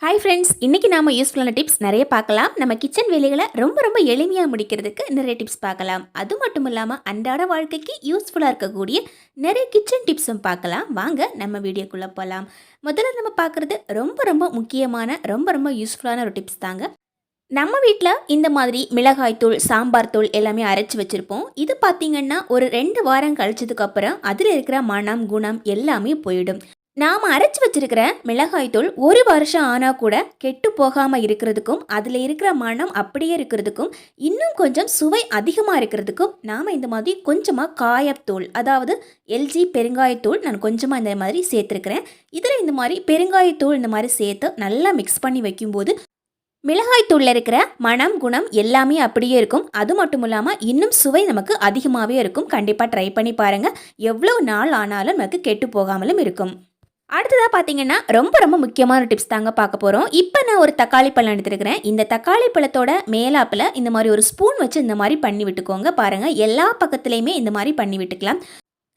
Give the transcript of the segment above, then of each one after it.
Hi friends, இன்றைக்கி நாம் யூஸ்ஃபுல்லான டிப்ஸ் நிறைய பார்க்கலாம். நம்ம கிச்சன் வேலைகளை ரொம்ப ரொம்ப எளிமையாக முடிக்கிறதுக்கு நிறைய டிப்ஸ் பார்க்கலாம். அது மட்டும் இல்லாமல் அன்றாட வாழ்க்கைக்கு யூஸ்ஃபுல்லாக இருக்கக்கூடிய நிறைய கிச்சன் டிப்ஸும் பார்க்கலாம். வாங்க நம்ம வீடியோக்குள்ளே போகலாம். முதல்ல நம்ம பார்க்குறது ரொம்ப ரொம்ப முக்கியமான ரொம்ப யூஸ்ஃபுல்லான ஒரு டிப்ஸ் தாங்க. நம்ம வீட்டில் இந்த மாதிரி மிளகாய் தூள், சாம்பார் தூள் எல்லாமே அரைச்சி வச்சுருப்போம். இது பார்த்திங்கன்னா ஒரு 2 வாரம் கழிச்சதுக்கப்புறம் அதில் இருக்கிற மனம், குணம் எல்லாமே போயிடும். நாம் அரைச்சி வச்சிருக்கிற மிளகாய்த்தூள் 1 வருஷம் ஆனால் கூட கெட்டு போகாமல் இருக்கிறதுக்கும், அதில் இருக்கிற மனம் அப்படியே இருக்கிறதுக்கும், இன்னும் கொஞ்சம் சுவை அதிகமாக இருக்கிறதுக்கும் நாம் இந்த மாதிரி கொஞ்சமாக காயத்தூள், அதாவது எல்ஜி பெருங்காயத்தூள் நான் கொஞ்சமாக இந்த மாதிரி சேர்த்துருக்கிறேன். இதில் இந்த மாதிரி பெருங்காயத்தூள் இந்த மாதிரி சேர்த்து நல்லா மிக்ஸ் பண்ணி வைக்கும்போது மிளகாய்த்தூளில் இருக்கிற மனம், குணம் எல்லாமே அப்படியே இருக்கும். அது மட்டும் இல்லாமல் இன்னும் சுவை நமக்கு அதிகமாகவே இருக்கும். கண்டிப்பாக ட்ரை பண்ணி பாருங்கள். எவ்வளோ நாள் ஆனாலும் நமக்கு கெட்டு போகாமலும் இருக்கும். அடுத்ததாக பார்த்தீங்கன்னா ரொம்ப முக்கியமான டிப்ஸ் தாங்க பார்க்க போகிறோம். இப்போ நான் ஒரு தக்காளி பழம் எடுத்துருக்கிறேன். இந்த தக்காளி பழத்தோட மேலாப்பில் இந்த மாதிரி ஒரு ஸ்பூன் வச்சு இந்த மாதிரி பண்ணி விட்டுக்கோங்க. பாருங்கள், எல்லா பக்கத்துலேயுமே இந்த மாதிரி பண்ணி விட்டுக்கலாம்.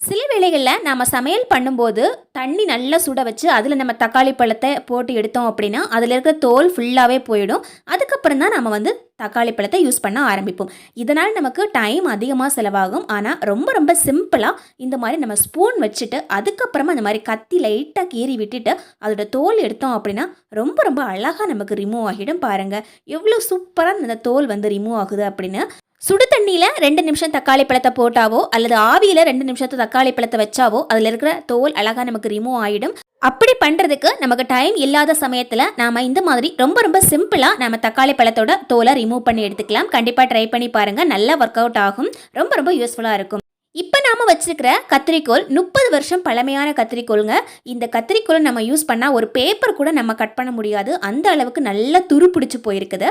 சில வேளைகளில் நம்ம சமையல் பண்ணும்போது தண்ணி நல்லா சுட வச்சு அதில் நம்ம தக்காளி பழத்தை போட்டு எடுத்தோம் அப்படின்னா அதில் இருக்கிற தோல் ஃபுல்லாகவே போயிடும். அதுக்கப்புறம் தான் நம்ம தக்காளி பழத்தை யூஸ் பண்ண ஆரம்பிப்போம். இதனால் நமக்கு டைம் அதிகமாக செலவாகும். ஆனால் ரொம்ப சிம்பிளாக இந்த மாதிரி நம்ம ஸ்பூன் வச்சுட்டு அதுக்கப்புறமா இந்த மாதிரி கத்தி லைட்டாக கீறி விட்டுட்டு அதோட தோல் எடுத்தோம் அப்படின்னா ரொம்ப அழகாக நமக்கு ரிமூவ் ஆகிடும். பாருங்கள் எவ்வளோ சூப்பராக இந்த தோல் ரிமூவ் ஆகுது அப்படின்னு. சுடு தண்ணியில் 2 நிமிஷம் தக்காளி பழத்தை போட்டாவோ அல்லது ஆவியில் 2 நிமிஷத்தை தக்காளி பழத்தை வச்சாவோ அதில் இருக்கிற தோல் அழகாக நமக்கு ரிமூவ் ஆகிடும். அப்படி பண்ணுறதுக்கு நமக்கு டைம் இல்லாத சமயத்தில் நாம் இந்த மாதிரி ரொம்ப சிம்பிளாக நம்ம தக்காளி பழத்தோட தோலை ரிமூவ் பண்ணி எடுத்துக்கலாம். கண்டிப்பாக ட்ரை பண்ணி பாருங்கள், நல்லா ஒர்க் அவுட் ஆகும். ரொம்ப யூஸ்ஃபுல்லாக இருக்கும். இப்போ நாம் வச்சிருக்கிற கத்திரிக்கோல் 30 வருஷம் பழமையான கத்திரிக்கோளுங்க. இந்த கத்திரிக்கோல் நம்ம யூஸ் பண்ணால் ஒரு பேப்பர் கூட நம்ம கட் பண்ண முடியாது, அந்த அளவுக்கு நல்லா துரு பிடிச்சி போயிருக்குது.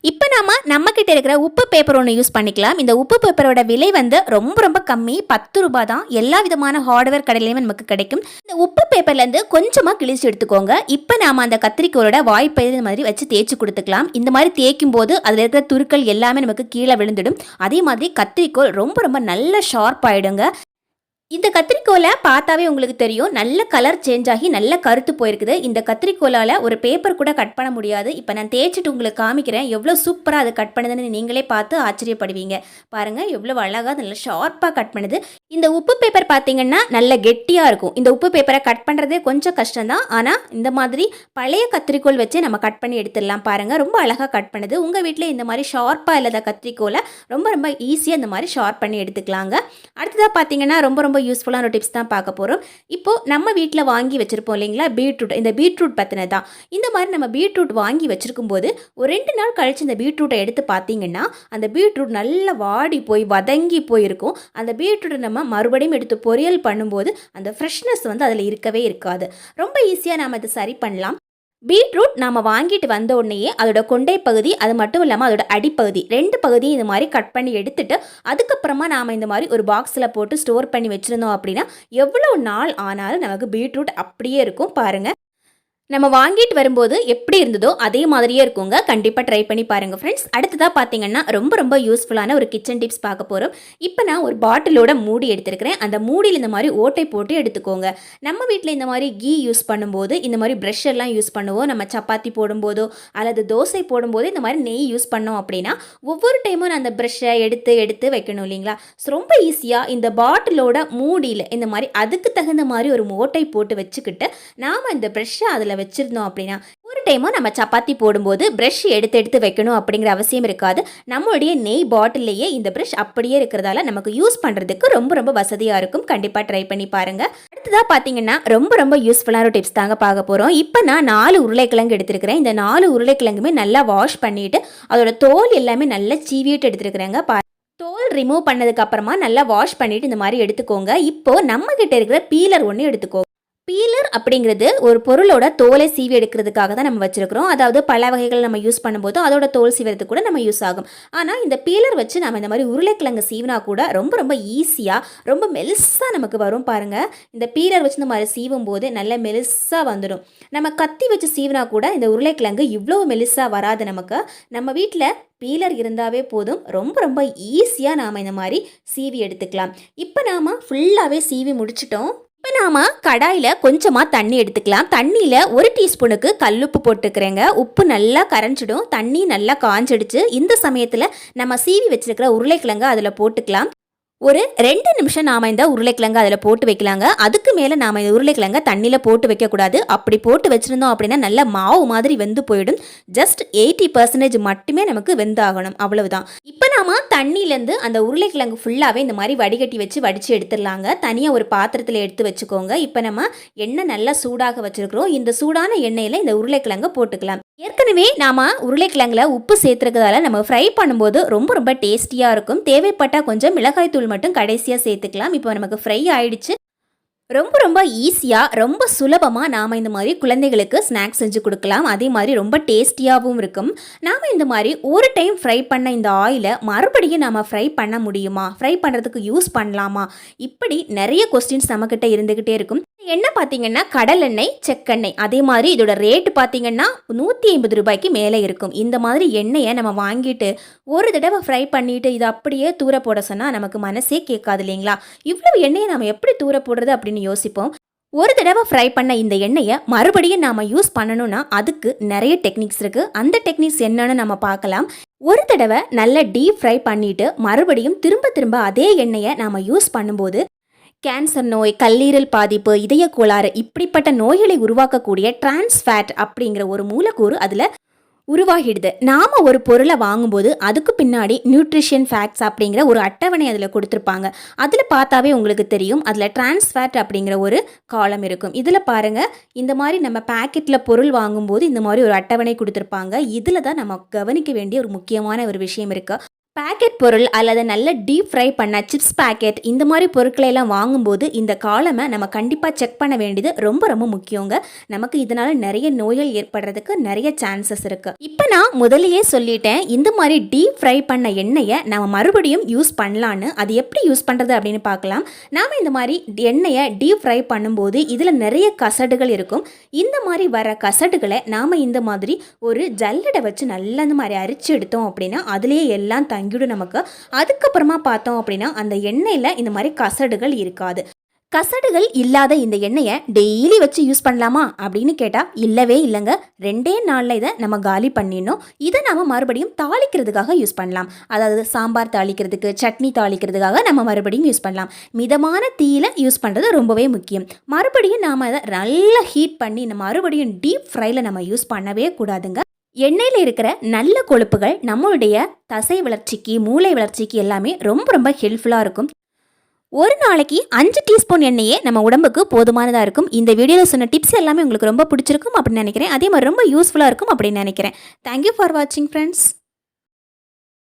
இப்போ நம்மக்கிட்ட இருக்கிற உப்பு பேப்பர் ஒன்று யூஸ் பண்ணிக்கலாம். இந்த உப்பு பேப்பரோட விலை ரொம்ப கம்மி, 10 ரூபா தான். எல்லா விதமான ஹார்ட்வேர் கடையிலையுமே நமக்கு கிடைக்கும். இந்த உப்பு பேப்பர்லேருந்து கொஞ்சமாக கிழிச்சு எடுத்துக்கோங்க. இப்போ நாம் அந்த கத்திரிக்கோளோட வாய்ப்பை மாதிரி வச்சு தேய்ச்சி கொடுத்துக்கலாம். இந்த மாதிரி தேய்க்கும் போது அதில் இருக்கிற துருக்கள் எல்லாமே நமக்கு கீழே விழுந்துடும். அதே மாதிரி கத்திரிக்கோள் ரொம்ப நல்ல ஷார்ப் ஆகிடுங்க. இந்த கத்திரிக்கோலை பார்த்தாவே உங்களுக்கு தெரியும், நல்ல கலர் சேஞ்ச் ஆகி நல்ல கருத்து போயிருக்குது. இந்த கத்திரிக்கோலால் ஒரு பேப்பர் கூட கட் பண்ண முடியாது. இப்போ நான் தேய்ச்சிட்டு உங்களுக்கு காமிக்கிறேன் எவ்வளோ சூப்பராக அது கட் பண்ணுதுன்னு நீங்களே பார்த்து ஆச்சரியப்படுவீங்க. பாருங்கள் எவ்வளோ அழகாக நல்ல ஷார்ப்பாக கட் பண்ணுது. இந்த உப்பு பேப்பர் பார்த்தீங்கன்னா நல்ல கெட்டியாக இருக்கும். இந்த உப்பு பேப்பரை கட் பண்ணுறதே கொஞ்சம் கஷ்டம்தான். ஆனால் இந்த மாதிரி பழைய கத்திரிக்கோல் வச்சு நம்ம கட் பண்ணி எடுத்துடலாம். பாருங்கள் ரொம்ப அழகாக கட் பண்ணுது. உங்கள் வீட்டில் இந்த மாதிரி ஷார்ப்பாக இல்லாத கத்திரிக்கோலை ரொம்ப ஈஸியாக இந்த மாதிரி ஷார்ப் பண்ணி எடுத்துக்கலாங்க. அடுத்ததாக பார்த்தீங்கன்னா ரொம்ப யூஸ்ஃபுல்லான ஒரு டிப்ஸ் தான் பார்க்க போகிறோம். இப்போது நம்ம வீட்டில் வாங்கி வச்சுருப்போம் இல்லைங்களா பீட்ரூட். இந்த பீட்ரூட் பற்றினது தான். இந்த மாதிரி நம்ம பீட்ரூட் வாங்கி வச்சுருக்கும் போது ஒரு 2 நாள் கழித்து இந்த பீட்ரூட்டை எடுத்து பார்த்தீங்கன்னா அந்த பீட்ரூட் நல்லா வாடி போய் வதங்கி போயிருக்கும். அந்த பீட்ரூட்டை நம்ம மறுபடியும் எடுத்து பொரியல் பண்ணும்போது அந்த ஃப்ரெஷ்னஸ் அதில் இருக்கவே இருக்காது. ரொம்ப ஈஸியாக நாம் அதை சரி பண்ணலாம். பீட்ரூட் நாம் வாங்கிட்டு வந்த உடனேயே அதோட கொண்டை பகுதி, அது மட்டும் இல்லாமல் அதோட அடிப்பகுதி 2 பகுதியும் இந்த மாதிரி கட் பண்ணி எடுத்துட்டு அதுக்கப்புறமா நாம் இந்த மாதிரி ஒரு பாக்ஸில் போட்டு ஸ்டோர் பண்ணி வச்சுருந்தோம் அப்படின்னா எவ்வளோ நாள் ஆனாலும் நமக்கு பீட்ரூட் அப்படியே இருக்கும். பாருங்கள், நம்ம வாங்கிட்டு வரும்போது எப்படி இருந்ததோ அதே மாதிரியே இருக்குங்க. கண்டிப்பாக ட்ரை பண்ணி பாருங்கள் ஃப்ரெண்ட்ஸ். அடுத்ததாக பார்த்தீங்கன்னா ரொம்ப யூஸ்ஃபுல்லான ஒரு கிச்சன் டிப்ஸ் பார்க்க போகிறோம். இப்போ நான் ஒரு பாட்டிலோட மூடி எடுத்துருக்கிறேன். அந்த மூடியில் இந்த மாதிரி ஓட்டை போட்டு எடுத்துக்கோங்க. நம்ம வீட்டில் இந்த மாதிரி கீ யூஸ் பண்ணும்போது இந்த மாதிரி ப்ரஷ் எல்லாம் யூஸ் பண்ணுவோம். நம்ம சப்பாத்தி போடும்போதோ அல்லது தோசை போடும்போது இந்த மாதிரி நெய் யூஸ் பண்ணோம் அப்படின்னா ஒவ்வொரு டைமும் நான் அந்த ப்ரஷ்ஷை எடுத்து வைக்கணும் இல்லைங்களா. ஸோ ரொம்ப ஈஸியாக இந்த பாட்டிலோட மூடியில் இந்த மாதிரி அதுக்கு தகுந்த மாதிரி ஒரு ஓட்டை போட்டு வச்சுக்கிட்டு நாம் இந்த ப்ரஷ்ஷை அதில் வச்சிருந்தோம் அப்படின்னா ஒரு டைமும் நம்ம சப்பாத்தி போடும்போது ப்ரஷ் எடுத்து வைக்கணும் அப்படிங்கிற அவசியம் இருக்காது. நம்மளுடைய நெய் பாட்டிலேயே இந்த ப்ரஷ் அப்படியே இருக்கிறதால நமக்கு யூஸ் பண்ணுறதுக்கு ரொம்ப வசதியாக இருக்கும். கண்டிப்பாக ட்ரை பண்ணி பாருங்கள். அடுத்ததாக பார்த்தீங்கன்னா ரொம்ப யூஸ்ஃபுல்லான ஒரு டிப்ஸ் தாங்க பார்க்க போகிறோம். இப்போ நான் 4 உருளைக்கிழங்கு எடுத்துருக்கிறேன். இந்த 4 உருளைக்கிழங்குமே நல்லா வாஷ் பண்ணிவிட்டு அதோட தோல் எல்லாமே நல்லா சீவிட்டு எடுத்துருக்குறேங்க. தோல் ரிமூவ் பண்ணதுக்கு அப்புறமா நல்லா வாஷ் பண்ணிவிட்டு இந்த மாதிரி எடுத்துக்கோங்க. இப்போது நம்மக்கிட்ட இருக்கிற பீலர் ஒன்று எடுத்துக்கோங்க. பீலர் அப்படிங்கிறது ஒரு பொருளோட தோலை சீவி எடுக்கிறதுக்காக தான் நம்ம வச்சுருக்கிறோம். அதாவது பல வகைகள் நம்ம யூஸ் பண்ணும்போது அதோட தோல் சீவுறதுக்கு கூட நம்ம யூஸ் ஆகும். ஆனால் இந்த பீலர் வச்சு நம்ம இந்த மாதிரி உருளைக்கிழங்கு சீவினா கூட ரொம்ப ஈஸியாக ரொம்ப மெலிசாக நமக்கு வரும். பாருங்கள், இந்த பீலர் வச்சு இந்த மாதிரி சீவும் போது நல்ல மெலிசாக வந்துடும். நம்ம கத்தி வச்சு சீவினா கூட இந்த உருளைக்கிழங்கு இவ்வளோ மெலிசாக வராது. நம்ம வீட்டில் பீலர் இருந்தாவே போதும். ரொம்ப ஈஸியாக நாம் இந்த மாதிரி சீவி எடுத்துக்கலாம். இப்போ நாம் ஃபுல்லாகவே சீவி முடிச்சிட்டோம். இப்போ நாம கடாயில் கொஞ்சமாக தண்ணி எடுத்துக்கலாம். தண்ணியில் 1 டீஸ்பூனுக்கு கல்லுப்பு போட்டுக்கிறேங்க. உப்பு நல்லா கரைஞ்சிடும். தண்ணி நல்லா காஞ்சிடுச்சு. இந்த சமயத்தில் நம்ம சீவி வச்சிருக்கிற உருளைக்கிழங்கு அதில் போட்டுக்கலாம். ஒரு 2 நிமிஷம் நாம் இந்த உருளைக்கிழங்கு அதில் போட்டு வைக்கலாங்க. அதுக்கு மேலே நாம் இந்த உருளைக்கிழங்கை தண்ணியில் போட்டு வைக்கக்கூடாது. அப்படி போட்டு வச்சுருந்தோம் அப்படின்னா நல்ல மாவு மாதிரி வெந்து போயிடும். ஜஸ்ட் 80% மட்டுமே நமக்கு வெந்தாகணும், அவ்வளவுதான். இப்போ நாம் தண்ணியிலேருந்து அந்த உருளைக்கிழங்கு ஃபுல்லாகவே இந்த மாதிரி வடிகட்டி வச்சு வடித்து எடுத்துடலாங்க. தனியாக ஒரு பாத்திரத்தில் எடுத்து வச்சுக்கோங்க. இப்போ நம்ம எண்ணெய் நல்லா சூடாக வச்சுருக்கிறோம். இந்த சூடான எண்ணெயில் இந்த உருளைக்கிழங்கை போட்டுக்கலாம். ஏற்கனவே நாம் உருளைக்கிழங்குல உப்பு சேர்த்துருக்கிறதால நம்ம ஃப்ரை பண்ணும்போது ரொம்ப ரொம்ப டேஸ்டியாக இருக்கும். தேவைப்பட்டால் கொஞ்சம் மிளகாய் தூள் மட்டும் கடைசியாக சேர்த்துக்கலாம். இப்போ நமக்கு ஃப்ரை ஆயிடுச்சு. ரொம்ப ரொம்ப ஈஸியாக ரொம்ப சுலபமாக நாம் இந்த மாதிரி குழந்தைகளுக்கு ஸ்நாக்ஸ் செஞ்சு கொடுக்கலாம். அதே மாதிரி ரொம்ப டேஸ்டியாகவும் இருக்கும். நாம் இந்த மாதிரி ஒரு டைம் ஃப்ரை பண்ண இந்த ஆயிலை மறுபடியும் நாம் ஃப்ரை பண்ண முடியுமா, ஃப்ரை பண்ணுறதுக்கு யூஸ் பண்ணலாமா, இப்படி நிறைய கொஸ்டின்ஸ் நம்மக்கிட்ட இருந்துக்கிட்டே இருக்கும். எண்ணெய் பார்த்தீங்கன்னா கடலெண்ணெய், செக்கெண்ணெய், அதே மாதிரி இதோட ரேட்டு பார்த்தீங்கன்னா 150 ரூபாய்க்கு மேலே இருக்கும். இந்த மாதிரி எண்ணெயை நம்ம வாங்கிட்டு ஒரு தடவை ஃப்ரை பண்ணிவிட்டு இதை அப்படியே தூர போட சொன்னால் நமக்கு மனசே கேட்காது இல்லைங்களா? இவ்வளவு எண்ணெயை நம்ம எப்படி தூர போடுறது அப்படின்னு யோசிப்போம். ஒரு தடவை ஃப்ரை பண்ண இந்த எண்ணெயை மறுபடியும் நாம் யூஸ் பண்ணணும்னா அதுக்கு நிறைய டெக்னிக்ஸ் இருக்குது. அந்த டெக்னிக்ஸ் என்னன்னு நம்ம பார்க்கலாம். ஒரு தடவை நல்லா டீப் ஃப்ரை பண்ணிவிட்டு மறுபடியும் திரும்ப திரும்ப அதே எண்ணெயை நாம் யூஸ் பண்ணும்போது கேன்சர் நோய், கல்லீரல் பாதிப்பு, இதய கோளாறு இப்படிப்பட்ட நோய்களை உருவாக்கக்கூடிய டிரான்ஸ் ஃபேட் அப்படிங்கிற ஒரு மூலக்கூறு அதில் உருவாகிடுது. நாம் ஒரு பொருளை வாங்கும்போது அதுக்கு பின்னாடி நியூட்ரிஷன் ஃபேக்ட்ஸ் அப்படிங்கிற ஒரு அட்டவணை அதில் கொடுத்துருப்பாங்க. அதில் பார்த்தாவே உங்களுக்கு தெரியும். அதில் டிரான்ஸ் ஃபேட் அப்படிங்கிற ஒரு காலம் இருக்கும். இதில் பாருங்கள், இந்த மாதிரி நம்ம பேக்கெட்டில் பொருள் வாங்கும்போது இந்த மாதிரி ஒரு அட்டவணை கொடுத்துருப்பாங்க. இதில் தான் நம்ம கவனிக்க வேண்டிய ஒரு முக்கியமான ஒரு விஷயம் இருக்குது. பேக்கெட் பொருள் அல்லது நல்ல டீப் ஃப்ரை பண்ண சிப்ஸ் பேக்கெட் இந்த மாதிரி பொருட்களை எல்லாம் வாங்கும்போது இந்த காலமை நம்ம கண்டிப்பாக செக் பண்ண வேண்டியது ரொம்ப ரொம்ப முக்கியங்க. நமக்கு இதனால் நிறைய நோய்கள் ஏற்படுறதுக்கு நிறைய சான்சஸ் இருக்குது. இப்போ நான் முதலையே சொல்லிட்டேன், இந்த மாதிரி டீப் ஃப்ரை பண்ண எண்ணெயை நம்ம மறுபடியும் யூஸ் பண்ணலான்னு. அது எப்படி யூஸ் பண்ணுறது அப்படின்னு பார்க்கலாம். நாம் இந்த மாதிரி எண்ணெயை டீப் ஃப்ரை பண்ணும்போது இதில் நிறைய கசடுகள் இருக்கும். இந்த மாதிரி வர கசடுகளை நாம் இந்த மாதிரி ஒரு ஜல்லடை வச்சு நல்லா இந்த மாதிரி அரிச்சு எடுத்தோம் அப்படின்னா அதுலேயே எல்லாம் தங்கிடும் நமக்கு. அதுக்கப்புறமா பார்த்தோம் அப்படின்னா அந்த எண்ணெயில் இந்த மாதிரி கசடுகள் இருக்காது. கசடுகள் இல்லாத இந்த எண்ணெயை டெய்லி வச்சு யூஸ் பண்ணலாமா அப்படின்னு கேட்டால் இல்லவே இல்லைங்க. 2 நாளில் இதை நம்ம காலி பண்ணிடணும். இதை நம்ம மறுபடியும் தாளிக்கிறதுக்காக யூஸ் பண்ணலாம். அதாவது சாம்பார் தாளிக்கிறதுக்கு, சட்னி தாளிக்கிறதுக்காக நம்ம மறுபடியும் யூஸ் பண்ணலாம். மிதமான தீயில யூஸ் பண்ணுறது ரொம்பவே முக்கியம். மறுபடியும் நாம் அதை நல்லா ஹீட் பண்ணி மறுபடியும் டீப் ஃப்ரைல நம்ம யூஸ் பண்ணவே கூடாதுங்க. எண்ணெயில் இருக்கிற நல்ல கொழுப்புகள் நம்மளுடைய தசை வளர்ச்சிக்கு, மூளை வளர்ச்சிக்கு எல்லாமே ரொம்ப ரொம்ப ஹெல்ப்ஃபுல்லாக இருக்கும். ஒரு நாளைக்கு 5 டீஸ்பூன் எண்ணெயே நம்ம உடம்புக்கு போதுமானதாக இருக்கும். இந்த வீடியோவில் சொன்ன டிப்ஸ் எல்லாமே உங்களுக்கு ரொம்ப பிடிச்சிருக்கும் அப்படின்னு நினைக்கிறேன். அதே மாதிரி ரொம்ப யூஸ்ஃபுல்லாக இருக்கும் அப்படின்னு நினைக்கிறேன். தேங்க்யூ ஃபார் வாட்சிங் ஃப்ரெண்ட்ஸ்.